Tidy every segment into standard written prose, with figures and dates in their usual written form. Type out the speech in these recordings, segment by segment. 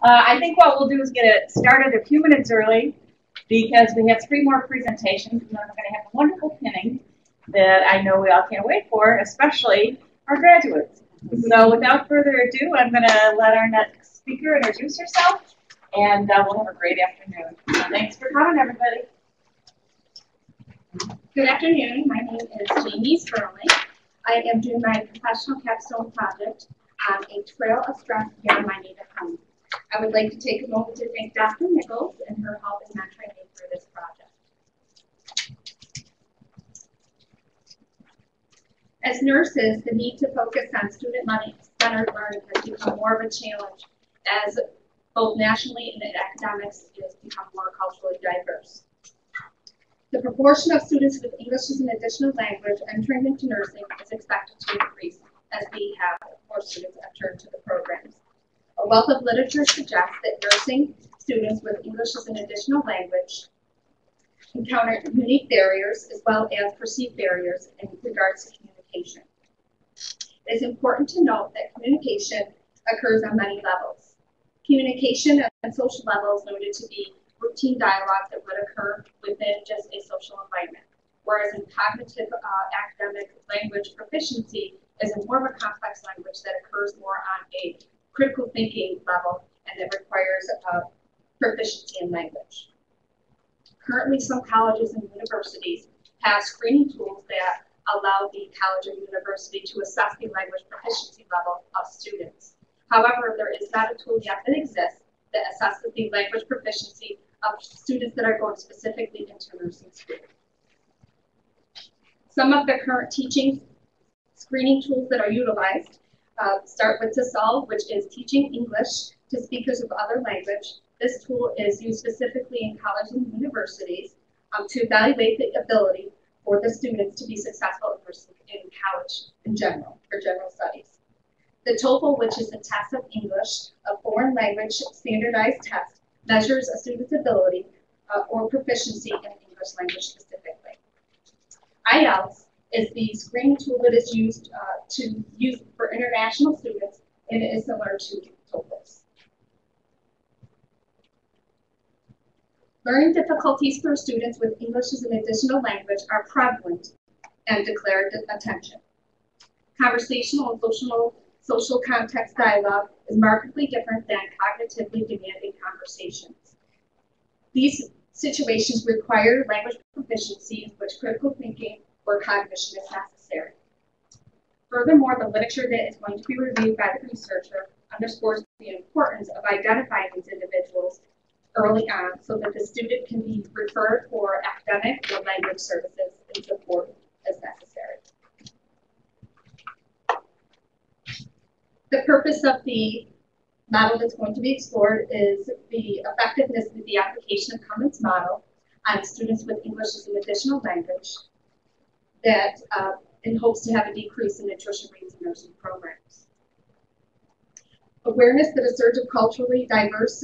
I think what we'll do is get it started a few minutes early because we have 3 more presentations, and then we're going to have a wonderful pinning that I know we all can't wait for, especially our graduates. So without further ado, I'm going to let our next speaker introduce herself, and we'll have a great afternoon. So thanks for coming, everybody. Good afternoon. My name is Jamie Sperling. I am doing my professional capstone project on a trail of strength here in my native home. I would like to take a moment to thank Dr. Nichols and her help in mentoring me through this project. As nurses, the need to focus on student-centered learning has become more of a challenge as both nationally and in academics it has become more culturally diverse. The proportion of students with English as an additional language entering into nursing is expected to increase as we have more students enter into the programs. A wealth of literature suggests that nursing students with English as an additional language encounter unique barriers as well as perceived barriers in regards to communication. It is important to note that communication occurs on many levels. Communication at social levels noted to be routine dialogues that would occur within just a social environment, whereas in cognitive academic language proficiency is a more of a complex language that occurs more on a critical thinking level and that requires proficiency in language. Currently, some colleges and universities have screening tools that allow the college or university to assess the language proficiency level of students. However, there is not a tool yet that exists that assesses the language proficiency of students that are going specifically into nursing school. Some of the current teaching screening tools that are utilized start with TESOL, which is teaching English to speakers of other language. This tool is used specifically in colleges and universities to evaluate the ability for the students to be successful in college in general, for general studies. The TOEFL, which is a test of English, a foreign language standardized test, measures a student's ability or proficiency in English language specifically. IELTS is the screening tool that is used for international students, and it is similar to TOEFL. Learning difficulties for students with English as an additional language are prevalent and declared attention. Conversational and social context dialogue is markedly different than cognitively demanding conversations. These situations require language proficiency in which critical thinking or cognition is necessary. Furthermore, the literature that is going to be reviewed by the researcher underscores the importance of identifying these individuals early on so that the student can be referred for academic or language services and support as necessary. The purpose of the model that's going to be explored is the effectiveness of the application of Cummins model on students with English as an additional language that in hopes to have a decrease in attrition rates in nursing programs. Awareness that a surge of culturally diverse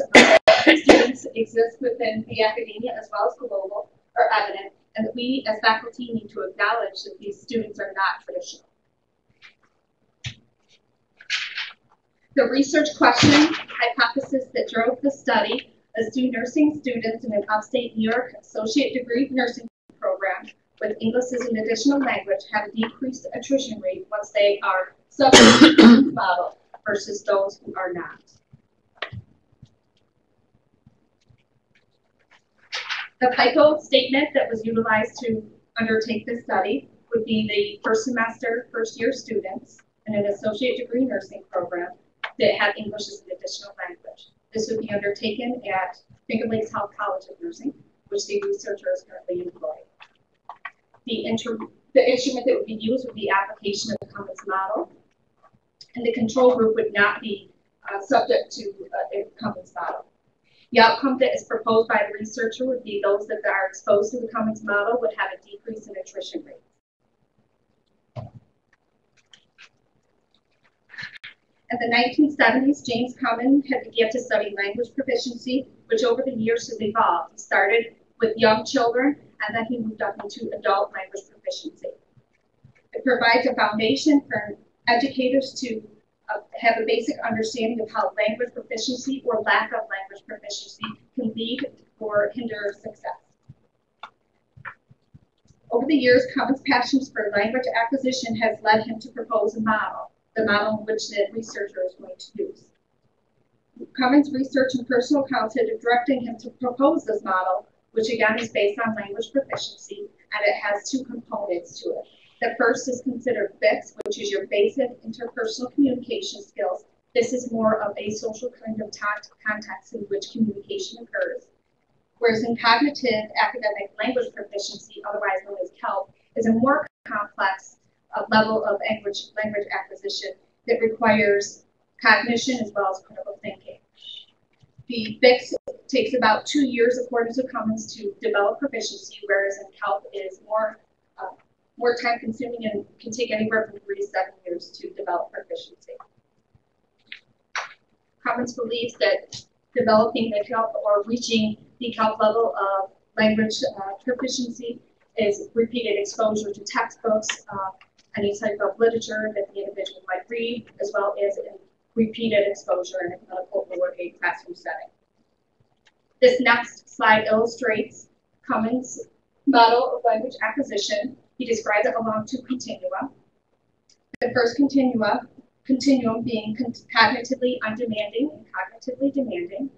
students exists within the academia as well as global are evident, and that we as faculty need to acknowledge that these students are not traditional. The research question hypothesis that drove the study assumed nursing students in an upstate New York associate degree nursing program with English as an additional language have a decreased attrition rate once they are subject to the model versus those who are not. The PICO statement that was utilized to undertake this study would be the first semester, first year students in an associate degree nursing program that have English as an additional language. This would be undertaken at Finger Lakes Health College of Nursing, which the researcher is currently employing. The instrument that would be used would be application of the Cummins model, and the control group would not be subject to the Cummins model. The outcome that is proposed by the researcher would be those that are exposed to the Cummins model would have a decrease in attrition rate. In the 1970s, James Cummin had began to study language proficiency, which over the years has evolved. He started with young children, and then he moved up into adult language proficiency. It provides a foundation for educators to have a basic understanding of how language proficiency or lack of language proficiency can lead or hinder success. Over the years, Cummon's passions for language acquisition has led him to propose a model, the model which the researcher is going to use. Cummon's research and personal accounts have directed him to propose this model, which again is based on language proficiency, and it has two components to it. The first is considered BICS, which is your basic interpersonal communication skills. This is more of a social kind of context in which communication occurs. Whereas in cognitive academic language proficiency, otherwise known as CALP, is a more complex level of language acquisition that requires cognition as well as critical thinking. The BICS takes about 2 years, according to Cummins, to develop proficiency, whereas in CALP is more time-consuming and can take anywhere from 3 to 7 years to develop proficiency. Cummins believes that developing the CALP or reaching the CALP level of language proficiency is repeated exposure to textbooks, any type of literature that the individual might read, as well as repeated exposure in a clinical or a classroom setting. This next slide illustrates Cummins' model of language acquisition. He describes it along 2 continua. The first continuum being cognitively undemanding and cognitively demanding.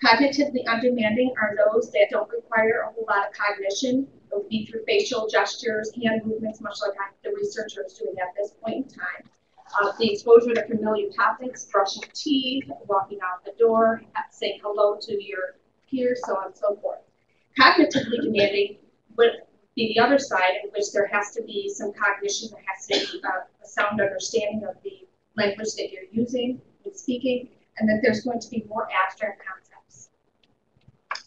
Cognitively undemanding are those that don't require a whole lot of cognition. It would be through facial gestures, hand movements, much like the researcher is doing at this point in time. The exposure to familiar topics, brushing teeth, walking out the door, saying hello to your peers, so on and so forth. Cognitively demanding would be the other side, in which there has to be some cognition, there has to be a sound understanding of the language that you're using and speaking, and that there's going to be more abstract concepts.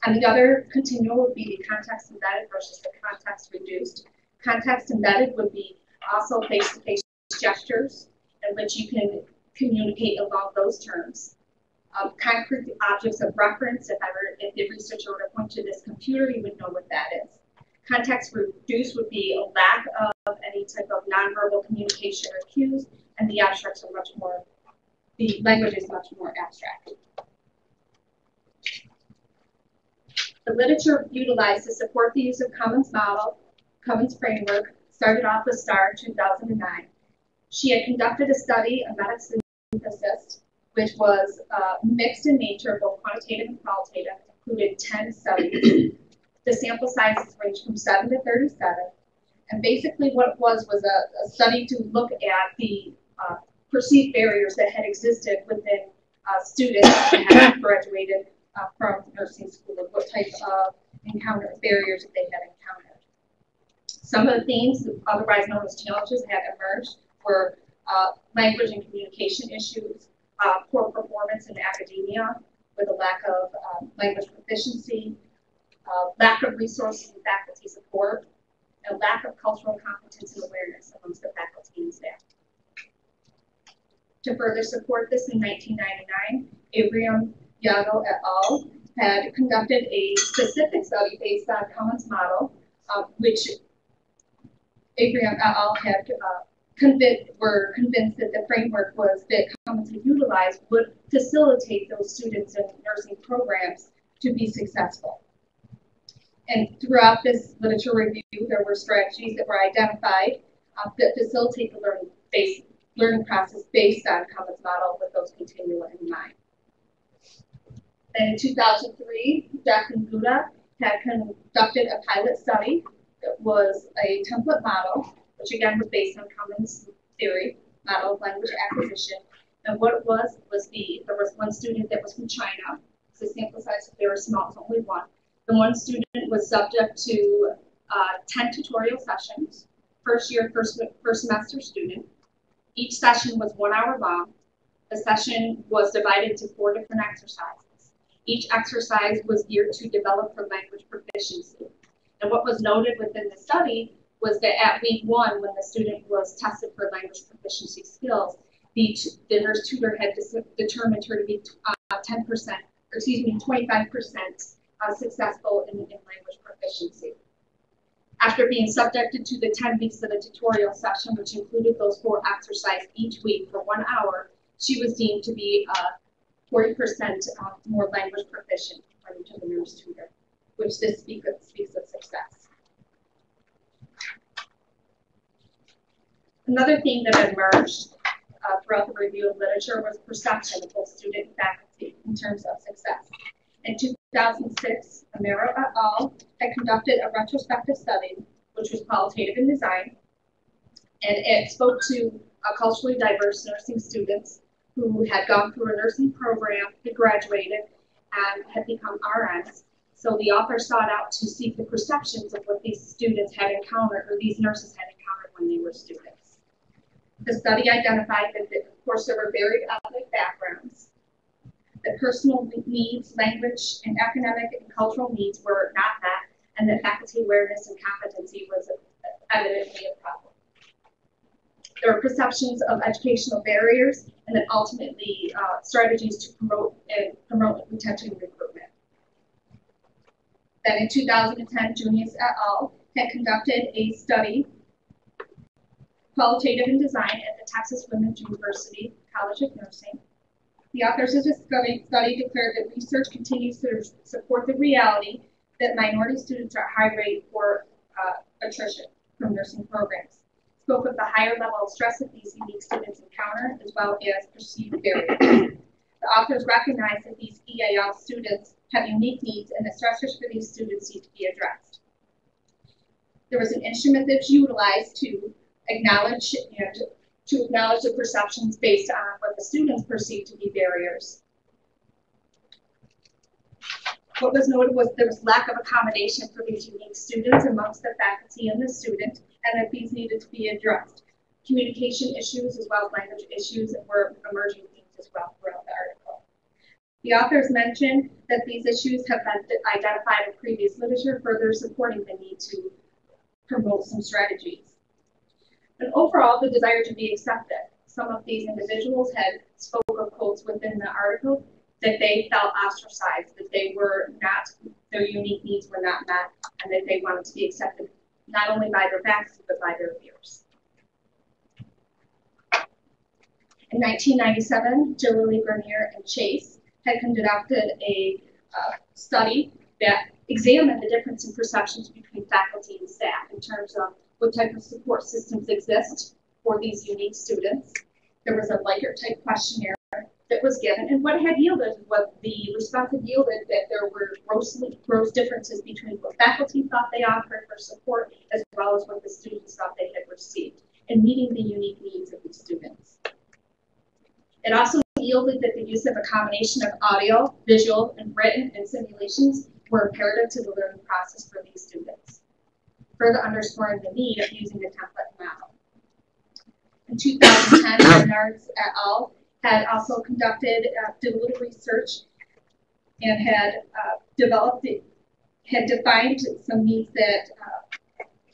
And the other continuum would be the context embedded versus the context reduced. Context embedded would be also face-to-face gestures in which you can communicate along those terms. Concrete objects of reference, if the researcher were to point to this computer, you would know what that is. Context reduced would be a lack of any type of nonverbal communication or cues, and the abstracts are much more, the language is much more abstract. The literature utilized to support the use of Cummins' model, Cummins' framework, started off with Starr in 2009. She had conducted a study, a meta-synthesis, which was mixed in nature, both quantitative and qualitative, included 10 studies. The sample sizes ranged from 7 to 37. And basically what it was a study to look at the perceived barriers that had existed within students that had graduated from nursing school, and what type of barriers that they had encountered. Some of the themes, otherwise known as challenges, had emerged were language and communication issues, poor performance in academia with a lack of language proficiency, lack of resources and faculty support, and lack of cultural competence and awareness amongst the faculty and staff. To further support this, in 1999, Abraham Yago et al. Had conducted a specific study based on Cummins' model, which Abraham et al. Had were convinced that the framework that Cummins had utilized would facilitate those students in nursing programs to be successful. And throughout this literature review, there were strategies that were identified that facilitate the learning process based on Cummins' model with those continua in mind. Then in 2003, Jack and Gouda had conducted a pilot study that was a template model, which again was based on Cummins' theory, model of language acquisition. And what it was there was one student that was from China. So the sample size was very small, it's only one. The one student was subject to 10 tutorial sessions, first semester student. Each session was 1 hour long. The session was divided into 4 different exercises. Each exercise was geared to develop her language proficiency. And what was noted within the study was that at week 1, when the student was tested for language proficiency skills, the nurse tutor had determined her to be 25% successful in language proficiency. After being subjected to the 10 weeks of the tutorial session, which included those 4 exercises each week for 1 hour, she was deemed to be 40% more language proficient, according to the nurse tutor, which this speaks of success. Another theme that emerged throughout the review of literature was perception of both student and faculty in terms of success. In 2006, Amaro et al. Had conducted a retrospective study, which was qualitative in design, and it spoke to culturally diverse nursing students who had gone through a nursing program, had graduated, and had become RNs. So the author sought out to seek the perceptions of what these students had encountered, or these nurses had encountered when they were students. The study identified that, of course, there were varied ethnic backgrounds, that personal needs, language, and academic and cultural needs were not met, and that faculty awareness and competency was evidently a problem. There were perceptions of educational barriers, and then ultimately strategies to promote retention and recruitment. Then in 2010, Junius et al. Had conducted a study, qualitative in design, at the Texas Women's University College of Nursing. The authors of this study declared that research continues to support the reality that minority students are at high rate for attrition from nursing programs. Spoke of the higher level of stress that these unique students encounter, as well as perceived barriers. The authors recognize that these EAL students have unique needs, and the stressors for these students need to be addressed. There was an instrument that's utilized to acknowledge the perceptions based on what the students perceive to be barriers. What was noted was there was lack of accommodation for these unique students amongst the faculty and the student, and that these needed to be addressed. Communication issues as well as language issues were emerging themes as well throughout the article. The authors mentioned that these issues have been identified in previous literature, further supporting the need to promote some strategies. But overall, the desire to be accepted. Some of these individuals had spoke of quotes within the article that they felt ostracized, that they were not, their unique needs were not met, and that they wanted to be accepted not only by their faculty, but by their peers. In 1997, Gilliland, Bernier, and Chase had conducted a study that examined the difference in perceptions between faculty and staff in terms of what type of support systems exist for these unique students. There was a Likert-type questionnaire that was given, and what had yielded, what the response had yielded, that there were gross differences between what faculty thought they offered for support, as well as what the students thought they had received, in meeting the unique needs of these students. It also yielded that the use of a combination of audio, visual, and written and simulations were imperative to the learning process for these students, further underscoring the need of using the template model. In 2010, Bernards et al. Had also did a little research and had defined some needs that,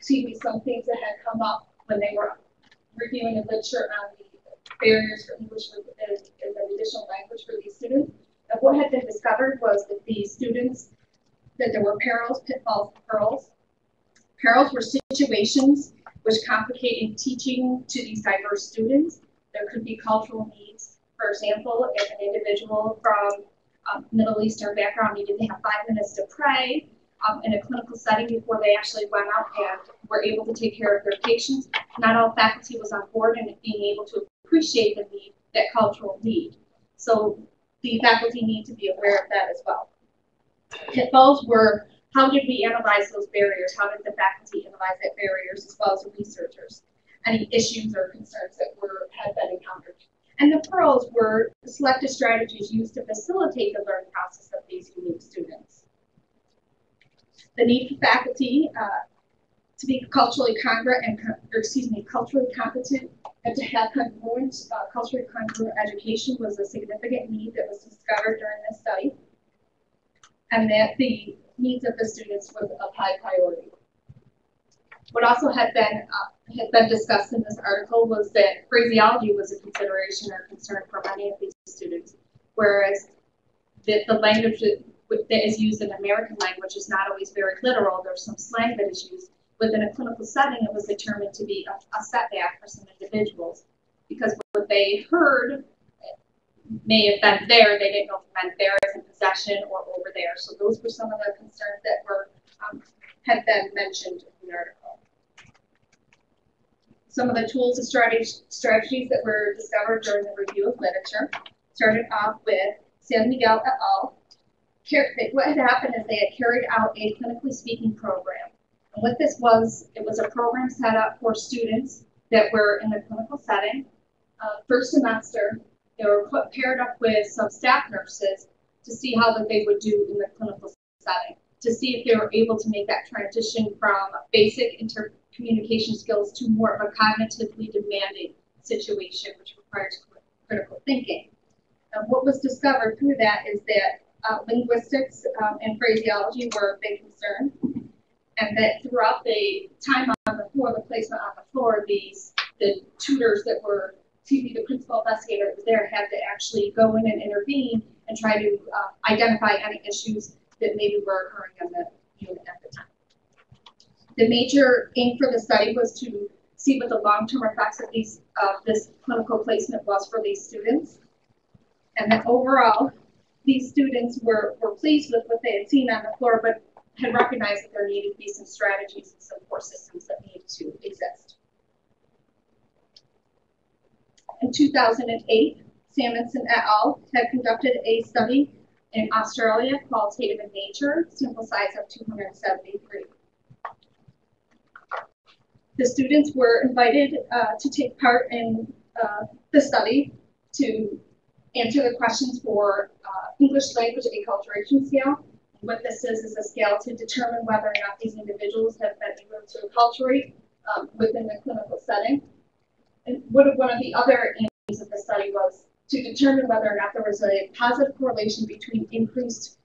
some things that had come up when they were reviewing the literature on the barriers for English as an additional language for these students. And what had been discovered was that these students, that there were perils, pitfalls, and pearls. Perils were situations which complicated teaching to these diverse students. There could be cultural needs. For example, if an individual from Middle Eastern background needed to have 5 minutes to pray in a clinical setting before they actually went out and were able to take care of their patients, not all faculty was on board in being able to appreciate the need, that cultural need. So the faculty need to be aware of that as well. Pitfalls were, how did we analyze those barriers? How did the faculty analyze that barriers as well as the researchers? Any issues or concerns that had been encountered? And the pearls were selected strategies used to facilitate the learning process of these unique students. The need for faculty to be culturally congruent and, culturally competent, and to have congruent, culturally congruent education was a significant need that was discovered during this study, and that the needs of the students was of high priority. What also had been discussed in this article was that phraseology was a consideration or concern for many of these students, whereas the language that is used in American language is not always very literal. There's some slang that is used. Within a clinical setting, it was determined to be a setback for some individuals because what they heard may have been there, they didn't know if it meant there as in possession or over there. So those were some of the concerns that were had been mentioned in the article. Some of the tools and strategies that were discovered during the review of literature started off with San Miguel et al. What had happened is they had carried out a clinically speaking program. And what this was, it was a program set up for students that were in the clinical setting. First semester, they were paired up with some staff nurses to see how that they would do in the clinical setting, to see if they were able to make that transition from basic intercommunication skills to more of a cognitively demanding situation, which requires critical thinking. What was discovered through that is that linguistics and phraseology were a big concern, and that throughout the time on the floor, the placement on the floor, the tutors that were, the principal investigator that was there had to actually go in and intervene and try to identify any issues that maybe were occurring in the unit at the time. The major aim for the study was to see what the long-term effects of this clinical placement was for these students. And that overall, these students were pleased with what they had seen on the floor, but had recognized that there needed to be some strategies and support systems that needed to exist. In 2008, Samuelson et al. Had conducted a study in Australia, qualitative in nature, sample size of 273. The students were invited to take part in the study to answer the questions for English language acculturation scale. What this is a scale to determine whether or not these individuals have been able to acculturate within the clinical setting. And one of the other aims of the study was to determine whether or not there was a positive correlation between increased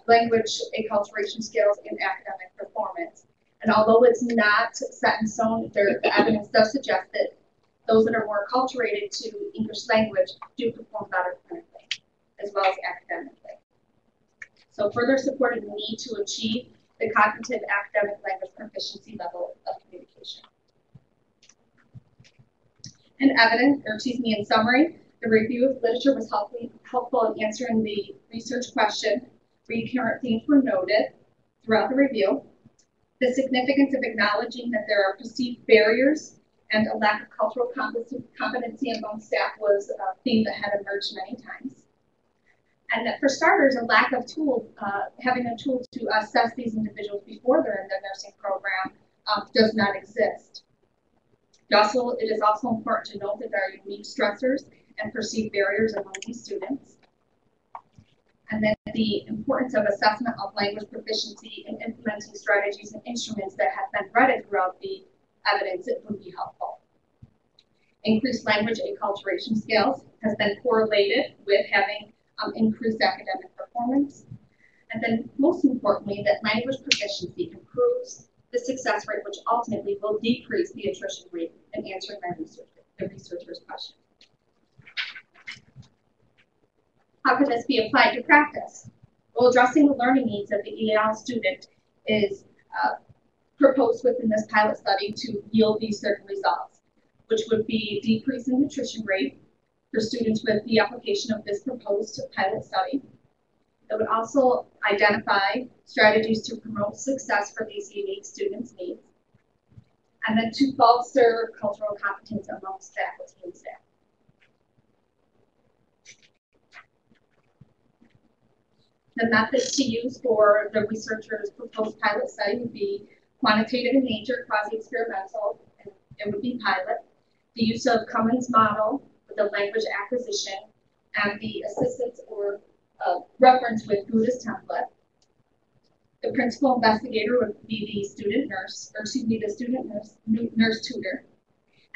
language acculturation skills and academic performance. And although it's not set in stone, the evidence does suggest that those that are more acculturated to English language do perform better clinically, as well as academically. So further supported the need to achieve the cognitive academic language proficiency level of communication. In summary, the review of literature was helpful in answering the research question. Recurrent themes were noted throughout the review. The significance of acknowledging that there are perceived barriers and a lack of cultural competency among staff was a theme that had emerged many times. And that for starters, a lack of tools, having a tool to assess these individuals before they're in the nursing program does not exist. It is also important to note that there are unique stressors and perceived barriers among these students. And then the importance of assessment of language proficiency and implementing strategies and instruments that have been read throughout the evidence, it would be helpful. Increased language acculturation skills has been correlated with having increased academic performance. And then most importantly, that language proficiency improves the success rate, which ultimately will decrease the attrition rate in answering the researcher's question. How could this be applied to practice? Well, addressing the learning needs of the EAL student is proposed within this pilot study to yield these certain results, which would be decrease in attrition rate for students with the application of this proposed pilot study. It would also identify strategies to promote success for these unique students' needs, and then to bolster cultural competence amongst faculty and staff. The methods to use for the researchers' proposed pilot study would be quantitative in nature, quasi-experimental, and it would be pilot. The use of Cummins model with the language acquisition, and the assistance or reference with Buddhist template. The principal investigator would be the student nurse, or excuse me, the student nurse tutor.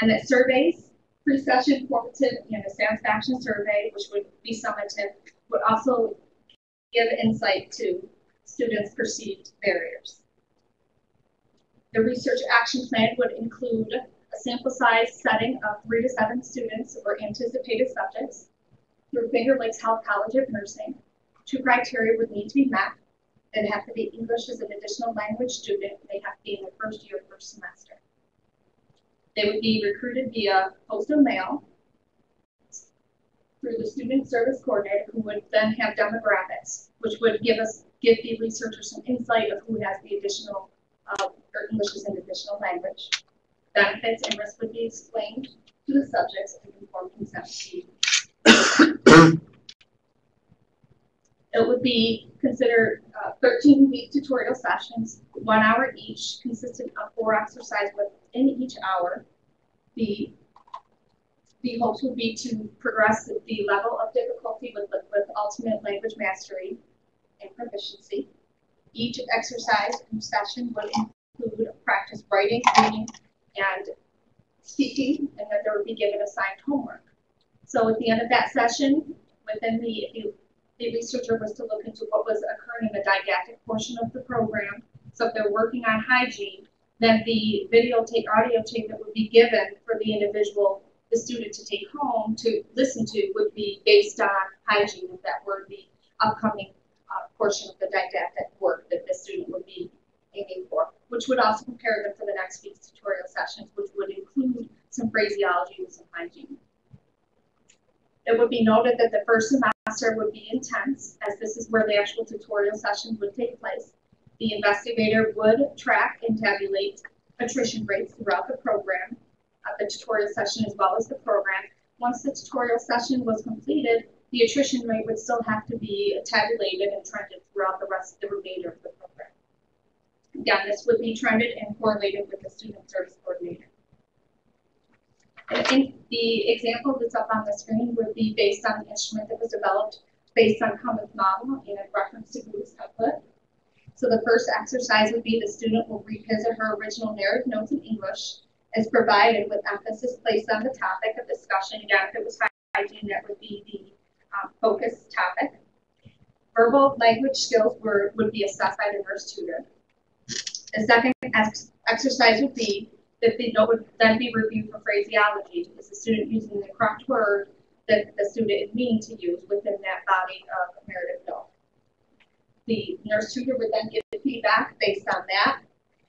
And that surveys, pre-session, formative, and a satisfaction survey, which would be summative, would also give insight to students' perceived barriers. The research action plan would include a sample size setting of 3 to 7 students or anticipated subjects through Finger Lakes Health College of Nursing. 2 criteria would need to be met. They'd have to be English as an additional language student. They have to be in their first year, first semester. They would be recruited via postal mail. through the student service coordinator, who would then have demographics, which would give the researcher some insight of who has the additional or English as an additional language. Benefits and risks would be explained to the subjects and informed consent. It would be considered 13-week tutorial sessions, 1 hour each, consisting of 4 exercises within each hour. The hopes would be to progress the level of difficulty with ultimate language mastery and proficiency. Each exercise and session would include practice writing, reading, and speaking, and that there would be given assigned homework. So at the end of that session, within the researcher was to look into what was occurring in the didactic portion of the program. So if they're working on hygiene, then the videotape, audio tape that would be given for the individual, the student to take home to listen to would be based on hygiene, if that were the upcoming portion of the didactic work that the student would be aiming for, which would also prepare them for the next week's tutorial sessions, which would include some phraseology and some hygiene. It would be noted that the first semester would be intense, as this is where the actual tutorial session would take place. The investigator would track and tabulate attrition rates throughout the program, the tutorial session as well as the program. Once the tutorial session was completed, the attrition rate would still have to be tabulated and trended throughout the rest of the remainder of the program. Again, this would be trended and correlated with the student service coordinator. I think the example that's up on the screen would be based on the instrument that was developed based on Cummins' model in reference to Keuka's template. So the first exercise would be the student will read his or her original narrative notes in English as provided, with emphasis placed on the topic of discussion. Again, if it was hygiene, that would be the focus topic. Verbal language skills would be assessed by the nurse tutor. The second exercise would be that the note would then be reviewed for phraseology. Is the student using the correct word that the student is meaning to use within that body of narrative note? The nurse tutor would then give feedback based on that.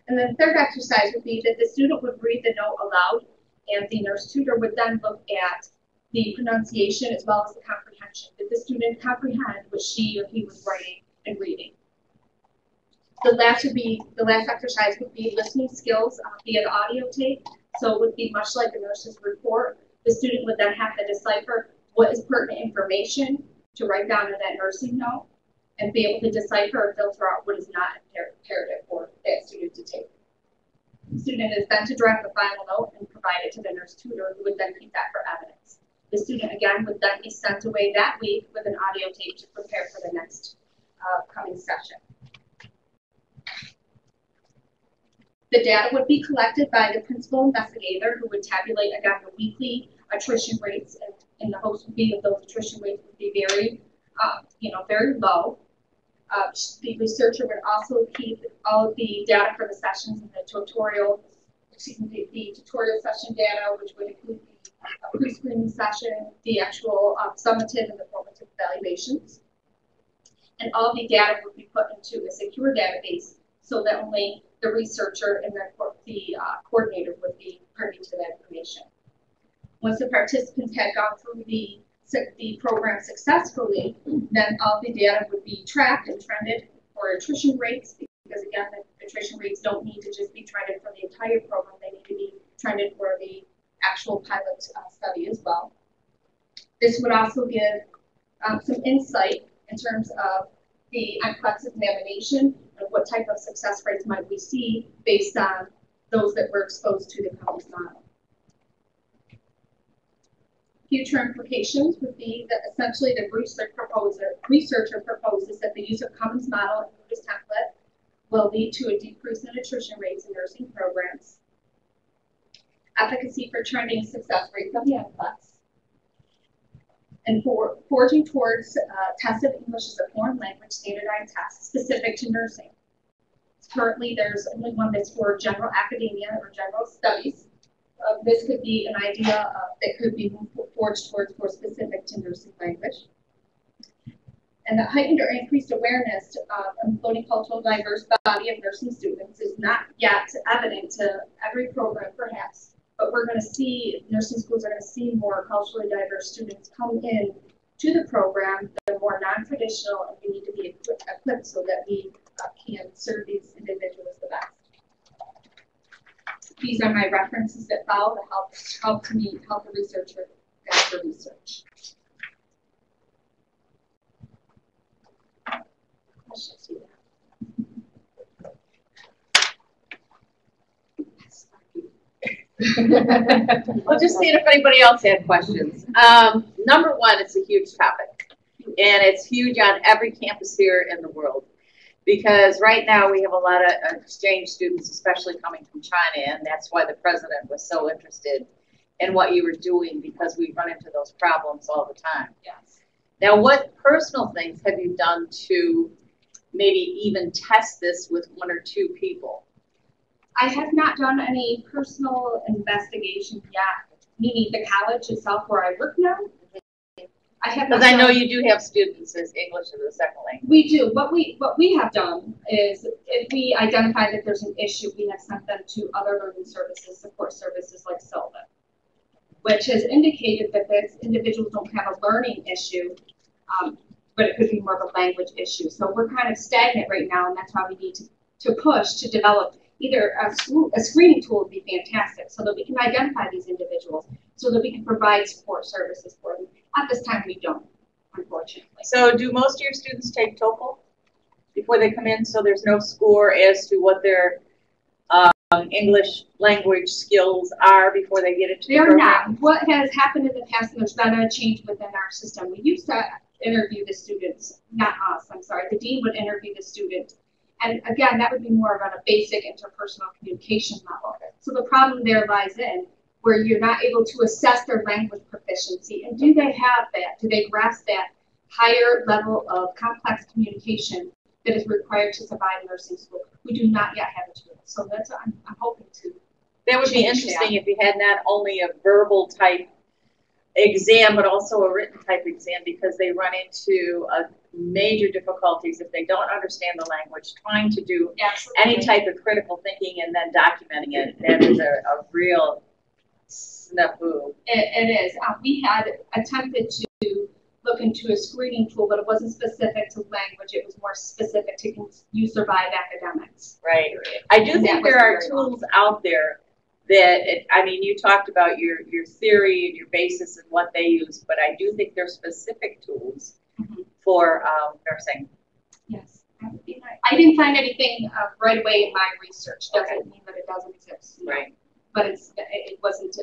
And then the third exercise would be that the student would read the note aloud, and the nurse tutor would then look at the pronunciation as well as the comprehension. Did the student comprehend what she or he was writing and reading? The last exercise would be listening skills via audio tape. So it would be much like a nurse's report. The student would then have to decipher what is pertinent information to write down in that nursing note, and be able to decipher or filter out what is not imperative for that student to take. The student is then to draft the final note and provide it to the nurse tutor, who would then keep that for evidence. The student, again, would then be sent away that week with an audio tape to prepare for the next coming session. The data would be collected by the principal investigator, who would tabulate, again, the weekly attrition rates, and the hopes would be that those attrition rates would be very, very low. The researcher would also keep all of the data for the sessions in the tutorial session data, which would include the pre-screening session, the actual summative and the formative evaluations. And all the data would be put into a secure database so that only the researcher and the coordinator would be privy to that information. Once the participants had gone through the program successfully, then all the data would be tracked and trended for attrition rates, because again, the attrition rates don't need to just be trended for the entire program, they need to be trended for the actual pilot study as well. This would also give some insight in terms of the NCLEX examination and what type of success rates might we see based on those that were exposed to the Cummins model. Future implications would be that essentially the researcher proposes that the use of Cummins model and Keuka's template will lead to a decrease in attrition rates in nursing programs, efficacy for trending success rates of the NCLEX, and for forging towards test of English as a foreign language standardized test specific to nursing. Currently, there's only one that's for general academia or general studies. This could be an idea that could be forged towards more specific to nursing language. And the heightened or increased awareness of a multicultural diverse body of nursing students is not yet evident to every program, perhaps, but we're going to see, nursing schools are going to see more culturally diverse students come in to the program that are more non-traditional, and we need to be equipped so that we can serve these individuals the best. These are my references that follow to help the researcher guide the research. Let's just do that. We'll just see if anybody else had questions. Number one, it's a huge topic, and it's huge on every campus here in the world, because right now we have a lot of exchange students, especially coming from China, and that's why the president was so interested in what you were doing, because we run into those problems all the time. Yes. Now, what personal things have you done to maybe even test this with one or two people? I have not done any personal investigation yet, meaning the college itself where I work now. I have not. Because I know you do have students as English as a second language. We do. What we have done is, if we identify that there's an issue, we have sent them to other learning services, support services like Sylvan, which has indicated that these individuals don't have a learning issue, but it could be more of a language issue. So we're kind of stagnant right now, and that's why we need to push to develop either a screening tool would be fantastic, so that we can identify these individuals, so that we can provide support services for them. At this time, we don't, unfortunately. So do most of your students take TOEFL before they come in, so there's no score as to what their English language skills are before they get into the program? They're not. What has happened in the past, and there's been a change within our system, we used to interview the students, not us, I'm sorry, the dean would interview the student. And again, that would be more of on a basic interpersonal communication level. So the problem there lies in where you're not able to assess their language proficiency. And do they have that? Do they grasp that higher level of complex communication that is required to survive nursing school? We do not yet have a tool. So that's what I'm hoping to. That would be interesting if you had not only a verbal type exam, but also a written type exam, because they run into major difficulties if they don't understand the language, trying to do any type of critical thinking and then documenting it. That is a real snafu. It is. We had attempted to look into a screening tool, but it wasn't specific to language. It was more specific to you survive academics. Right. I do think there are tools out there that, I mean, you talked about your theory and your basis and what they use, but I do think there's specific tools for nursing. Yes, that would be nice. I didn't find anything right away in my research. Doesn't mean that it doesn't exist. Right. But it wasn't,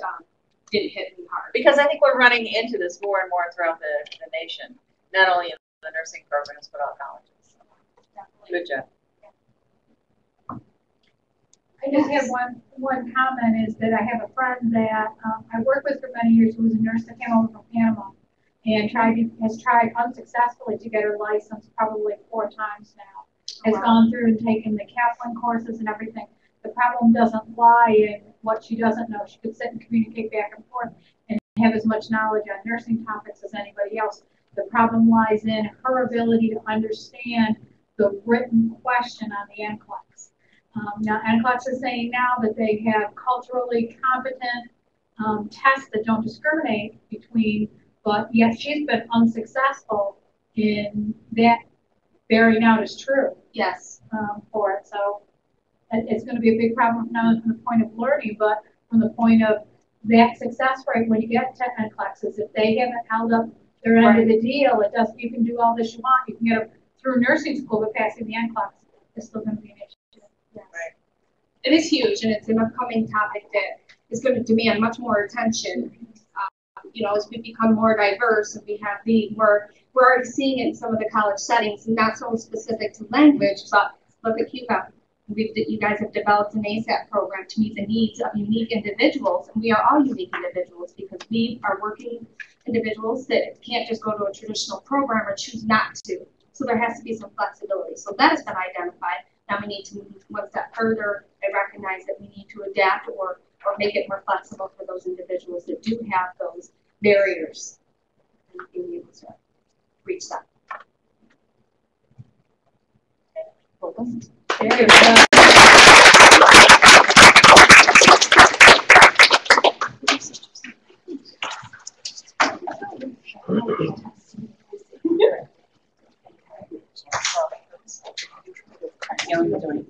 didn't hit me hard. Because I think we're running into this more and more throughout the nation, not only in the nursing programs, but all colleges. Definitely. Good job. I just have one comment, is that I have a friend that I worked with for many years who was a nurse that came over from Panama and has tried unsuccessfully to get her license probably 4 times now. Has gone through and taken the Kaplan courses and everything. The problem doesn't lie in what she doesn't know. She could sit and communicate back and forth and have as much knowledge on nursing topics as anybody else. The problem lies in her ability to understand the written question on the NCLEX. Now, NCLEX is saying now that they have culturally competent tests that don't discriminate between, but yet she's been unsuccessful in that bearing out as true. Yes. For it. So it's going to be a big problem not only from the point of learning, but from the point of that success rate when you get to NCLEXs. If they haven't held up their end of the deal, it does. You can do all this you want. You can get them through nursing school, but passing the NCLEX is still going to be an issue. Yes. Right. It is huge, and it's an upcoming topic that is going to demand much more attention. You know, as we become more diverse and we have we're already seeing it in some of the college settings, not so specific to language, but look at Keuka. You guys have developed an ASAP program to meet the needs of unique individuals, and we are all unique individuals because we are working individuals that can't just go to a traditional program or choose not to. So there has to be some flexibility. So that has been identified. Now we need to move one step further and recognize that we need to adapt or make it more flexible for those individuals that do have those barriers and being able to reach that. Welcome. Very good. know you're doing.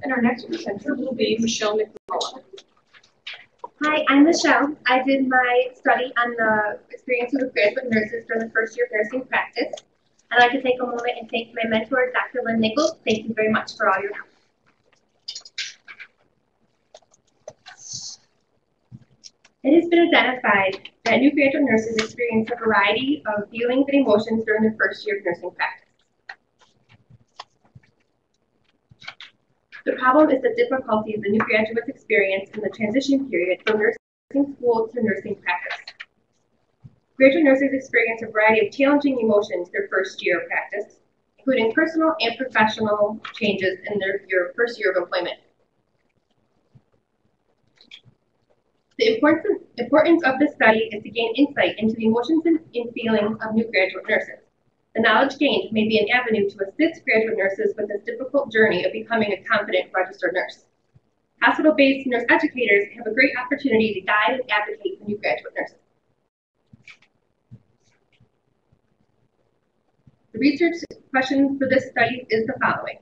And our next presenter will be Michelle McMullen. Hi, I'm Michelle. I did my study on the experiences of graduate nurses during the first year of nursing practice. I'd like to take a moment and thank my mentor, Dr. Lynn Nichols. Thank you very much for all your help. It has been identified that new graduate nurses experience a variety of feelings and emotions during their first year of nursing practice. The problem is the difficulties the new graduates experience in the transition period from nursing school to nursing practice. Graduate nurses experience a variety of challenging emotions their first year of practice, including personal and professional changes in their first year of employment. The importance of this study is to gain insight into the emotions and feelings of new graduate nurses. The knowledge gained may be an avenue to assist graduate nurses with this difficult journey of becoming a competent registered nurse. Hospital-based nurse educators have a great opportunity to guide and advocate for new graduate nurses. The research question for this study is the following.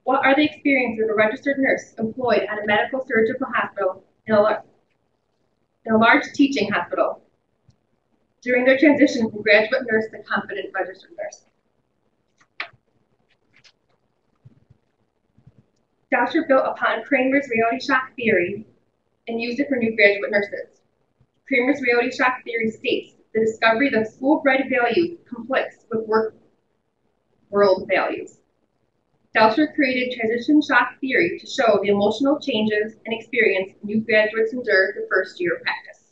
What are the experiences of a registered nurse employed at a medical surgical hospital in a large teaching hospital during their transition from graduate nurse to competent registered nurse? Dr. built upon Kramer's reality shock theory and used it for new graduate nurses. Kramer's reality shock theory states the discovery that school-bred values conflicts with world values. Dr. created transition shock theory to show the emotional changes and experience new graduates endure the first year of practice.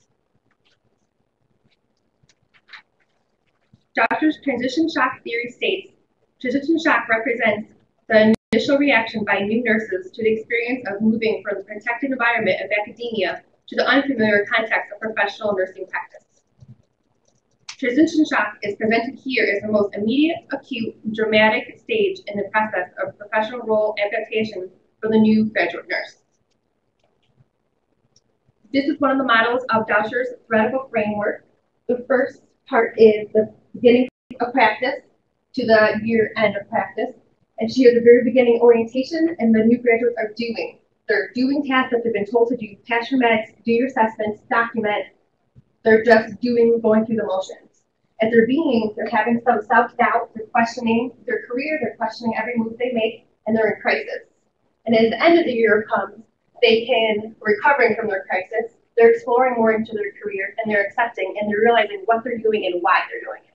Dr.'s transition shock theory states, transition shock represents the initial reaction by new nurses to the experience of moving from the protected environment of academia to the unfamiliar context of professional nursing practice. Transition shock is presented here as the most immediate, acute, and dramatic stage in the process of professional role adaptation for the new graduate nurse. This is one of the models of Dr.'s theoretical framework. The first part is the beginning of practice to the year end of practice. And here, the very beginning orientation, and the new graduates are doing. They're doing tasks that they've been told to do. Pass your meds, do your assessments, document. They're just doing, going through the motions. As they're having some self-doubt, they're questioning their career, they're questioning every move they make, and they're in crisis. And as the end of the year comes, recovering from their crisis, they're exploring more into their career, and they're accepting, and they're realizing what they're doing and why they're doing it.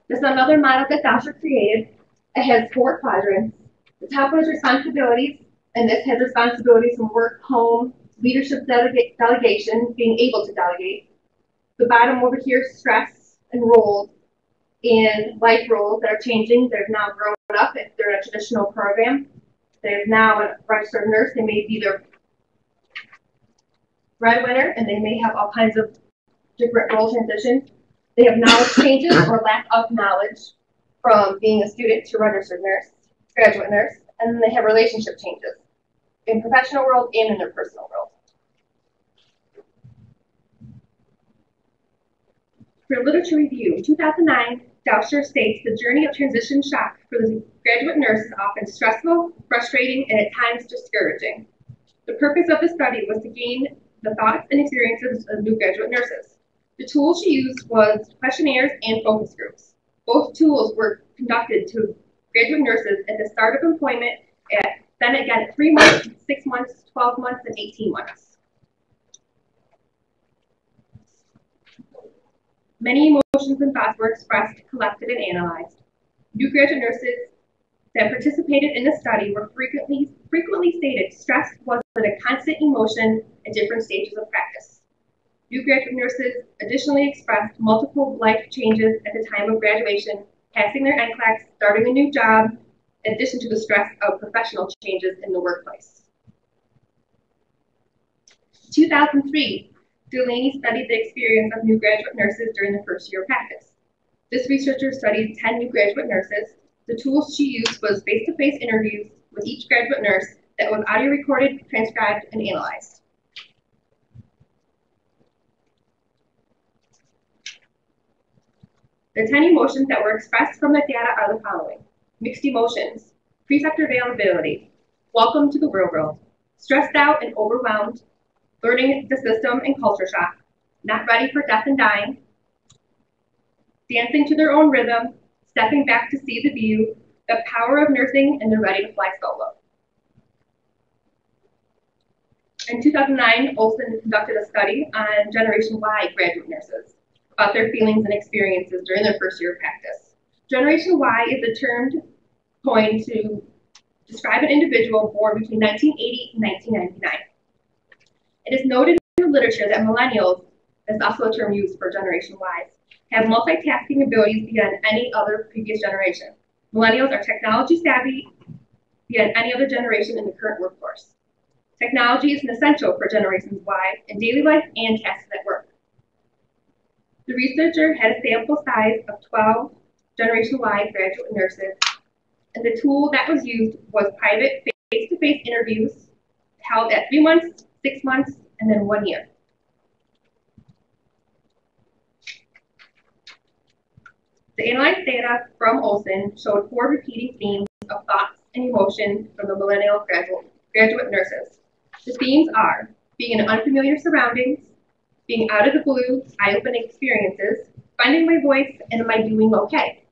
This is another model that Dr. created. It has 4 quadrants. The top one is responsibilities, and this has responsibilities from work, home, leadership delegation, being able to delegate. The bottom over here is stress and roles in life roles that are changing. They've now grown up if they're in a traditional program. They're now a registered nurse. They may be their breadwinner, and they may have all kinds of different role transitions. They have knowledge changes or lack of knowledge from being a student to registered nurse, graduate nurse, and then they have relationship changes in professional world and in their personal world. For literature review, in 2009, Doucher states the journey of transition shock for the graduate nurse is often stressful, frustrating, and at times discouraging. The purpose of the study was to gain the thoughts and experiences of new graduate nurses. The tools she used was questionnaires and focus groups. Both tools were conducted to graduate nurses at the start of employment, then again at 3 months, 6 months, 12 months, and 18 months. Many emotions and thoughts were expressed, collected, and analyzed. New graduate nurses that participated in the study were frequently stated stress was a constant emotion at different stages of practice. New graduate nurses additionally expressed multiple life changes at the time of graduation, passing their NCLEX, starting a new job, in addition to the stress of professional changes in the workplace. 2003, Delaney studied the experience of new graduate nurses during the first year of practice. This researcher studied 10 new graduate nurses. The tools she used was face-to-face interviews with each graduate nurse that was audio recorded, transcribed, and analyzed. The 10 emotions that were expressed from the data are the following: mixed emotions, preceptor availability, welcome to the real world, stressed out and overwhelmed, learning the system and culture shock, not ready for death and dying, dancing to their own rhythm, stepping back to see the view, the power of nursing, and they're ready to fly solo. In 2009, Olson conducted a study on Generation Y graduate nurses about their feelings and experiences during their first year of practice. Generation Y is a term coined to describe an individual born between 1980 and 1999. It is noted in the literature that millennials, that's also a term used for Generation Ys, have multitasking abilities beyond any other previous generation. Millennials are technology savvy beyond any other generation in the current workforce. Technology is an essential for Generations Y in daily life and tasks at work. The researcher had a sample size of 12 Generation Y graduate nurses, and the tool that was used was private face-to-face interviews held at 3 months, 6 months, and then 1 year. The analyzed data from Olson showed 4 repeating themes of thoughts and emotions from the millennial graduate nurses. The themes are being in unfamiliar surroundings, being out of the blue, eye-opening experiences, finding my voice, and am I doing okay?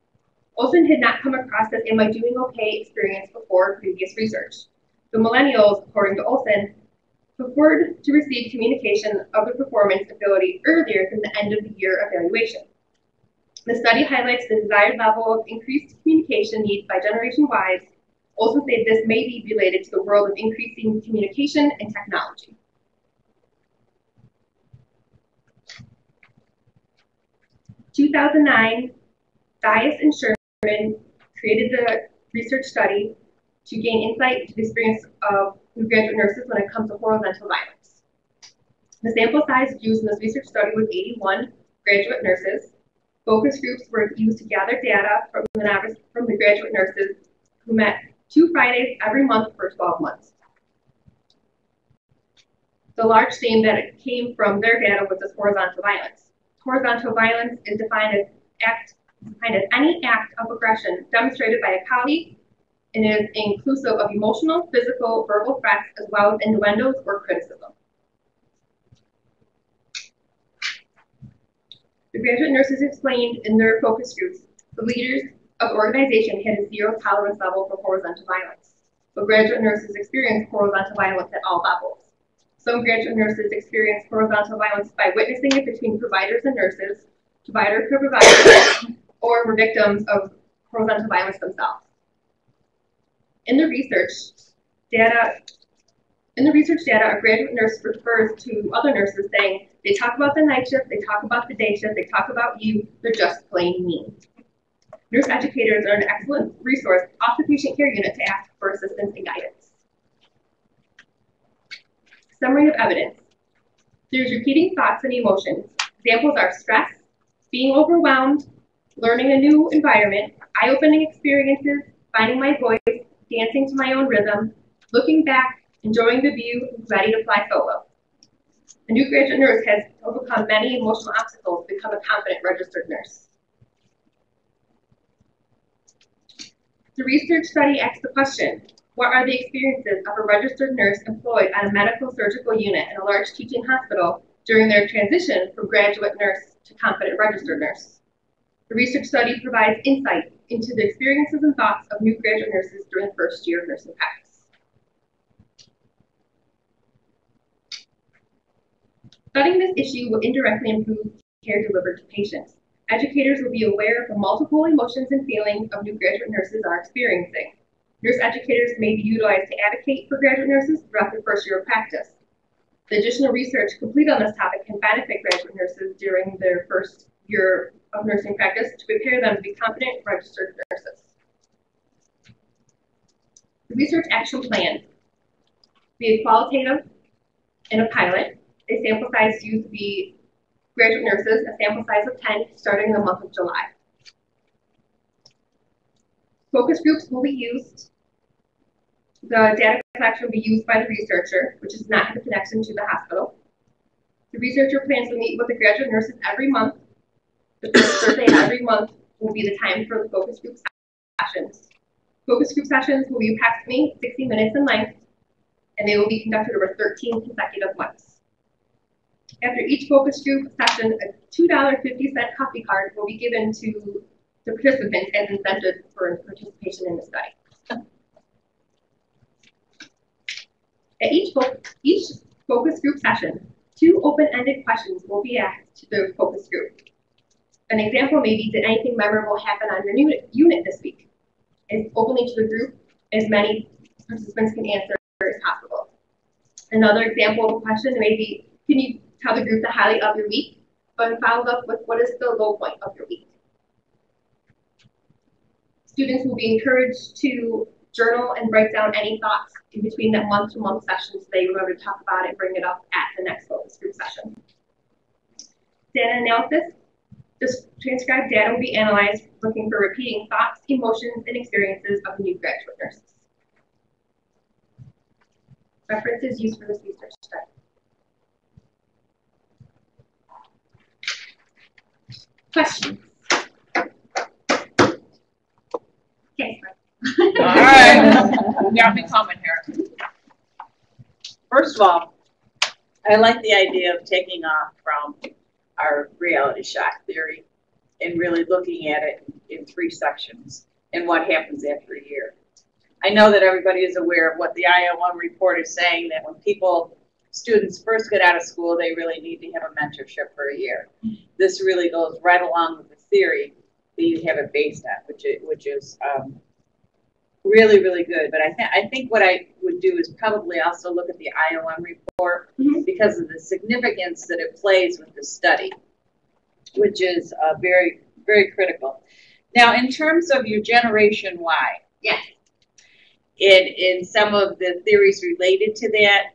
Olson had not come across this am I doing okay experience before previous research. The millennials, according to Olson, preferred to receive communication of their performance ability earlier than the end of the year evaluation. The study highlights the desired level of increased communication needs by Generation Ys. Olson said this may be related to the world of increasing communication and technology. In 2009, Bias and Sherman created the research study to gain insight into the experience of new graduate nurses when it comes to horizontal violence. The sample size used in this research study was 81 graduate nurses. Focus groups were used to gather data from the graduate nurses who met 2 Fridays every month for 12 months. The large theme that came from their data was this horizontal violence. Horizontal violence is defined as any act of aggression demonstrated by a colleague and is inclusive of emotional, physical, verbal threats, as well as innuendos or criticism. The graduate nurses explained in their focus groups the leaders of the organization had a 0 tolerance level for horizontal violence, but graduate nurses experienced horizontal violence at all levels. Some graduate nurses experienced horizontal violence by witnessing it between providers and nurses, provider to provider, or were victims of horizontal violence themselves. In the research data, a graduate nurse refers to other nurses saying, they talk about the night shift, they talk about the day shift, they talk about you, they're just plain mean. Nurse educators are an excellent resource off the patient care unit to ask for assistance and guidance. Summary of evidence. There's repeating thoughts and emotions. Examples are stress, being overwhelmed, learning a new environment, eye-opening experiences, finding my voice, dancing to my own rhythm, looking back, enjoying the view, and ready to fly solo. A new graduate nurse has overcome many emotional obstacles to become a confident registered nurse. The research study asked the question, what are the experiences of a registered nurse employed on a medical surgical unit in a large teaching hospital during their transition from graduate nurse to confident registered nurse? The research study provides insight into the experiences and thoughts of new graduate nurses during the first year of nursing practice. Studying this issue will indirectly improve care delivered to patients. Educators will be aware of the multiple emotions and feelings of new graduate nurses are experiencing. Nurse educators may be utilized to advocate for graduate nurses throughout their first year of practice. The additional research completed on this topic can benefit graduate nurses during their first year of nursing practice to prepare them to be competent registered nurses. The research action plan. The qualitative and a pilot. A sample size used to be graduate nurses, a sample size of 10 starting in the month of July. Focus groups will be used. The data collection will be used by the researcher, which does not have a connection to the hospital. The researcher plans to meet with the graduate nurses every month. The first Thursday of every month will be the time for the focus group sessions. Focus group sessions will be approximately 60 minutes in length, and they will be conducted over 13 consecutive months. After each focus group session, a $2.50 coffee card will be given to the participants as incentive for participation in the study. At each focus group session, 2 open-ended questions will be asked to the focus group. An example may be, did anything memorable happen on your unit this week? As openly to the group, as many participants can answer as possible. Another example of a question may be, can you tell the group the highlight of your week, but followed up with what is the low point of your week? Students will be encouraged to journal and write down any thoughts in between that month-to-month sessions they remember to talk about it, bring it up at the next focus group session. Data analysis. This transcribed data will be analyzed, looking for repeating thoughts, emotions, and experiences of new graduate nurses. References used for this research study. Questions? Okay. All right. You got me coming here. First of all, I like the idea of taking off from our reality shock theory and really looking at it in 3 sections and what happens after a year. I know that everybody is aware of what the IO1 report is saying, that when students first get out of school, they really need to have a mentorship for a year. This really goes right along with the theory that you have it based on, which is really, really good. But I think what I would do is probably also look at the IOM report because of the significance that it plays with the study, which is very, very critical. Now, in terms of your Generation Y, yes, in some of the theories related to that,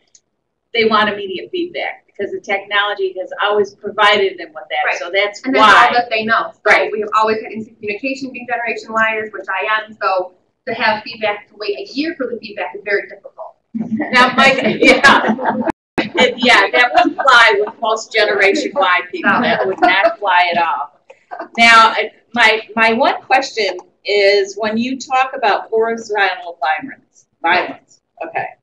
they want immediate feedback because the technology has always provided them with that. Right. So that's and why. that's all that they know. So right. We have always had instant communication being Generation Yers, which I am. So to have feedback, to wait a year for the feedback is very difficult. Now, Mike, yeah, that would fly with most Generation Y people. No. That would not fly at all. Now, my one question is when you talk about horizontal violence, okay,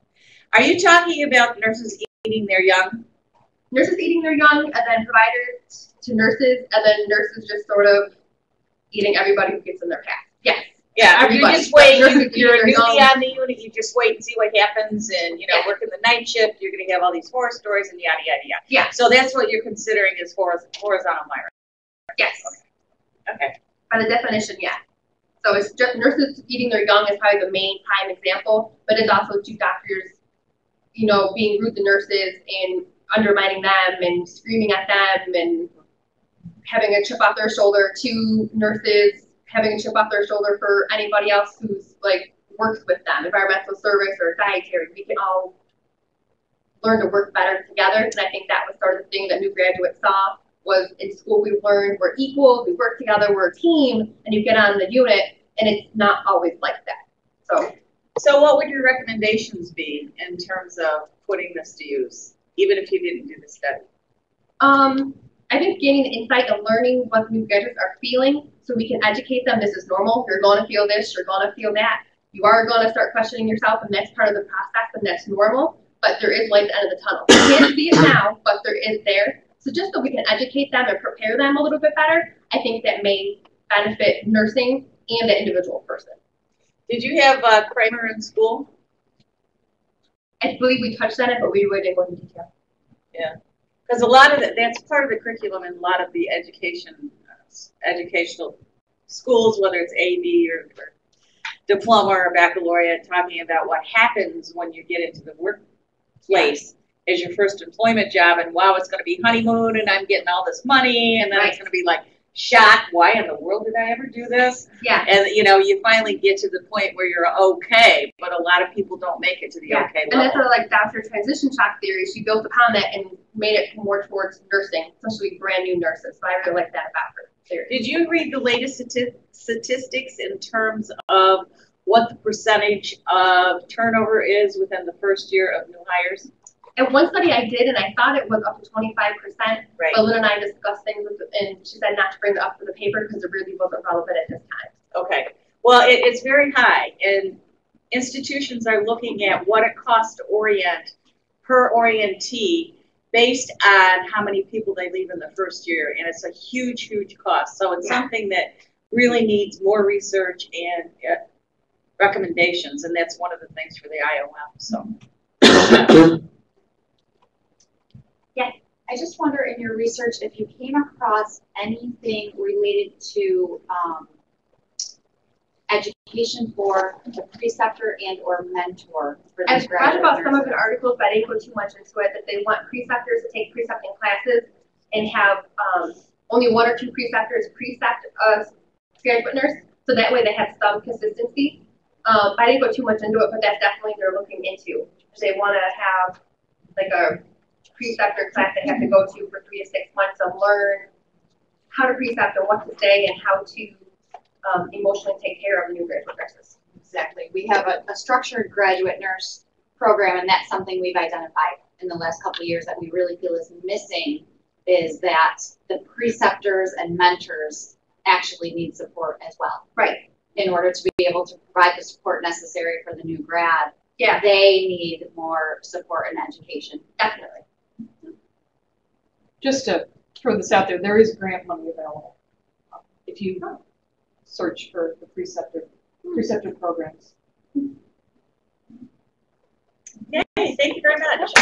are you talking about nurses eating their young? Nurses eating their young, and then providers to nurses, and then nurses just sort of eating everybody who gets in their path. Yes. Yeah, everybody. You're just waiting. You're newly on the unit. You just wait and see what happens, and working the night shift. You're going to have all these horror stories and yada yada yada. Yeah. So that's what you're considering as horizontal violence. Yes. Okay. By the definition, yeah. So it's just nurses eating their young is probably the main prime example, but it's also 2 doctors, being rude to nurses and undermining them and screaming at them and having a chip off their shoulder. 2 nurses having a chip off their shoulder for anybody else who's works with them, environmental service or dietary. We can all learn to work better together, and I think that was sort of the thing that new graduates saw. Was in school we learned we're equal, we work together, we're a team, and you get on the unit, and it's not always like that. So what would your recommendations be in terms of putting this to use, even if you didn't do the study? I think gaining the insight and learning what new graduates are feeling so we can educate them. This is normal. You're going to feel this. You're going to feel that. You are going to start questioning yourself, and that's part of the process, and that's normal. But there is light at the end of the tunnel. You can't see it now, but there is there. So just so we can educate them and prepare them a little bit better, I think that may benefit nursing and the individual person. Did you have Kramer in school? I believe we touched on it, but we really didn't go into detail. Yeah. Because a lot of that's part of the curriculum in a lot of the educational schools, whether it's AB or diploma or baccalaureate, talking about what happens when you get into the workplace as your first employment job, and wow, it's going to be honeymoon, and I'm getting all this money, and then it's going to be like, shock, why in the world did I ever do this? Yeah. And you know, you finally get to the point where you're okay, but a lot of people don't make it to the okay And level. that's sort of like doctor transition shock theory. She built upon that and made it more towards nursing, especially brand new nurses. So I really like that about her theory. Did you read the latest statistics in terms of what the percentage of turnover is within the first year of new hires? And one study I did, and I thought it was up to 25%, Right. but Lynn and I discussed things, and she said not to bring it up for the paper because it really wasn't relevant at this time. Okay. Well, it's very high, and institutions are looking at what it costs to orient per orientee based on how many people they leave in the first year, and it's a huge, huge cost. So it's something that really needs more research and recommendations, and that's one of the things for the IOM. So. Yeah. I just wonder in your research if you came across anything related to education for the preceptor and or mentor for these I've read about some of the nurses. articles, but I didn't go too much into it, that they want preceptors to take precepting classes and have only 1 or 2 preceptors precept a graduate nurse, so that way they have some consistency. I didn't go too much into it, but that's definitely they're looking into. They want to have like a preceptor class they have to go to for 3 to 6 months to learn how to precept and what to say and how to emotionally take care of new graduate nurses. Exactly. We have a structured graduate nurse program, and that's something we've identified in the last couple of years that we really feel is missing, is that the preceptors and mentors actually need support as well. Right. In order to be able to provide the support necessary for the new grad, Yeah. they need more support and education. Definitely. Just to throw this out there, there is grant money available if you search for the preceptor programs. Okay, thank you very much.